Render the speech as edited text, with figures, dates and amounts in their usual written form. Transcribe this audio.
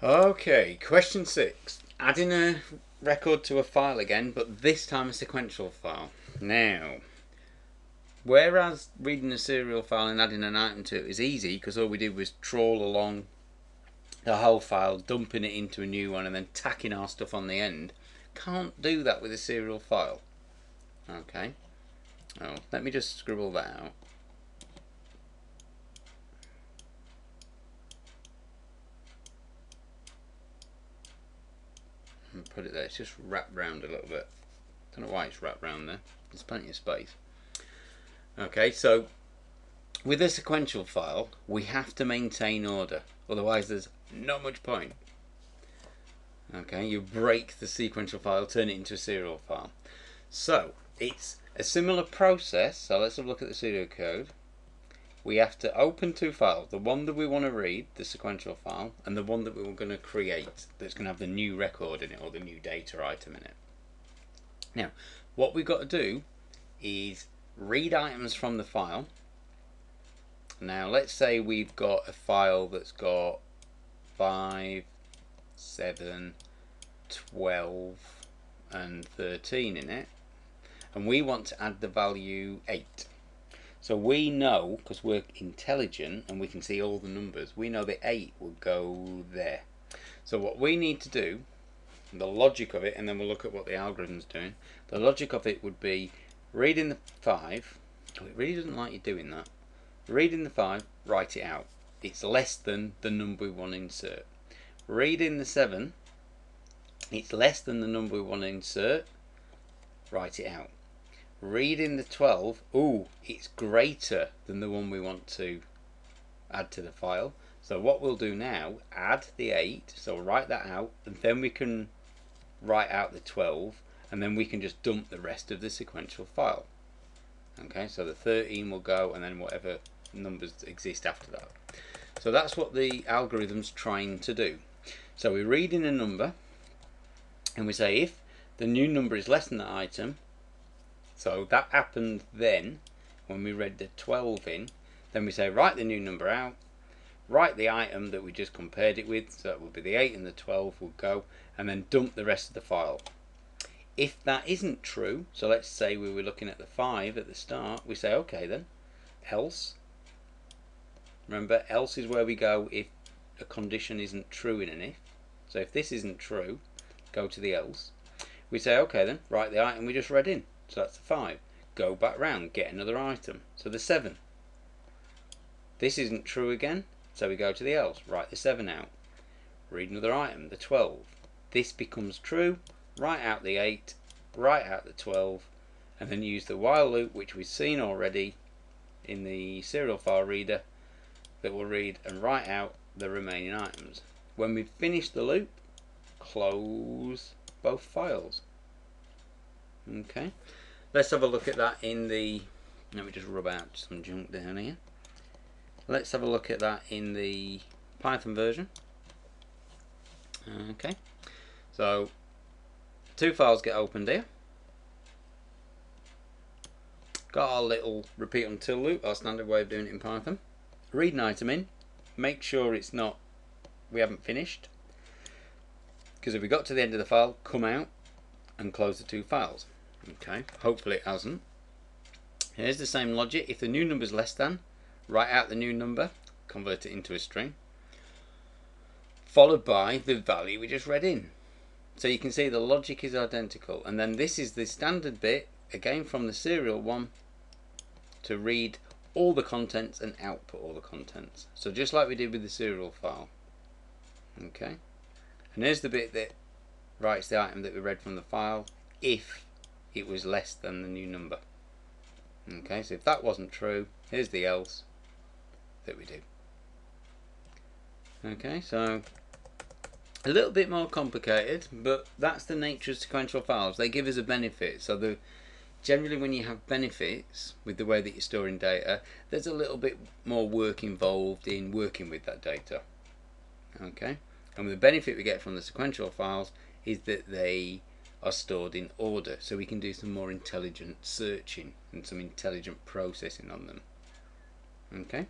Okay, question 6. Adding a record to a file again, but this time a sequential file. Now, whereas reading a serial file and adding an item to it is easy because all we did was trawl along the whole file, dumping it into a new one and then tacking our stuff on the end. Can't do that with a serial file. Okay. Oh, let me just scribble that out. And put it there. It's just wrapped round a little bit. Don't know why it's wrapped round there. There's plenty of space. Okay, so with a sequential file, we have to maintain order. Otherwise, there's not much point. Okay, you break the sequential file, turn it into a serial file. So it's a similar process. So let's have a look at the pseudocode. We have to open two files, the one that we want to read, the sequential file, and the one that we were going to create that's going to have the new record in it or the new data item in it. Now, what we've got to do is read items from the file. Now, let's say we've got a file that's got 5, 7, 12, and 13 in it, and we want to add the value 8. So we know, because we're intelligent and we can see all the numbers, we know that 8 will go there. So what we need to do, the logic of it, and then we'll look at what the algorithm's doing. The logic of it would be reading the 5. Oh, it really doesn't like you doing that. Reading the 5, write it out. It's less than the number we want to insert. Reading the 7, it's less than the number we want to insert, write it out. Reading the 12, ooh, it's greater than the one we want to add to the file. So what we'll do now, add the 8, so we'll write that out, and then we can write out the 12, and then we can just dump the rest of the sequential file. Okay, so the 13 will go, and then whatever numbers exist after that. So that's what the algorithm's trying to do. So we read in a number, and we say if the new number is less than that item, so that happened then when we read the 12 in, then we say write the new number out, write the item that we just compared it with, so that would be the 8 and the 12 will go, and then dump the rest of the file. If that isn't true, so let's say we were looking at the 5 at the start, we say okay then, else. Remember, else is where we go if a condition isn't true in an if. So if this isn't true, go to the else. We say okay then, write the item we just read in. So that's the 5. Go back round, get another item. So the 7. This isn't true again, so we go to the else, write the 7 out. Read another item, the 12. This becomes true, write out the 8, write out the 12, and then use the while loop, which we've seen already in the serial file reader, that will read and write out the remaining items. When we've finished the loop, close both files. Okay, let's have a look at that in the, let me just rub out some junk down here. Let's have a look at that in the Python version. Okay, so two files get opened here. Got our little repeat until loop, our standard way of doing it in Python. Read an item in, make sure it's not, we haven't finished, because if we got to the end of the file, come out and close the two files. Okay, hopefully it hasn't. Here's the same logic. If the new number is less than, write out the new number, convert it into a string, followed by the value we just read in. So you can see the logic is identical. And then this is the standard bit, again from the serial one, to read all the contents and output all the contents. So just like we did with the serial file. Okay, and here's the bit that writes the item that we read from the file if it was less than the new number. Okay, so if that wasn't true, here's the else that we do. Okay, so a little bit more complicated, but that's the nature of sequential files. They give us a benefit. So generally when you have benefits with the way that you're storing data, there's a little bit more work involved in working with that data. Okay, and the benefit we get from the sequential files is that they are stored in order, so we can do some more intelligent searching and some intelligent processing on them. Okay.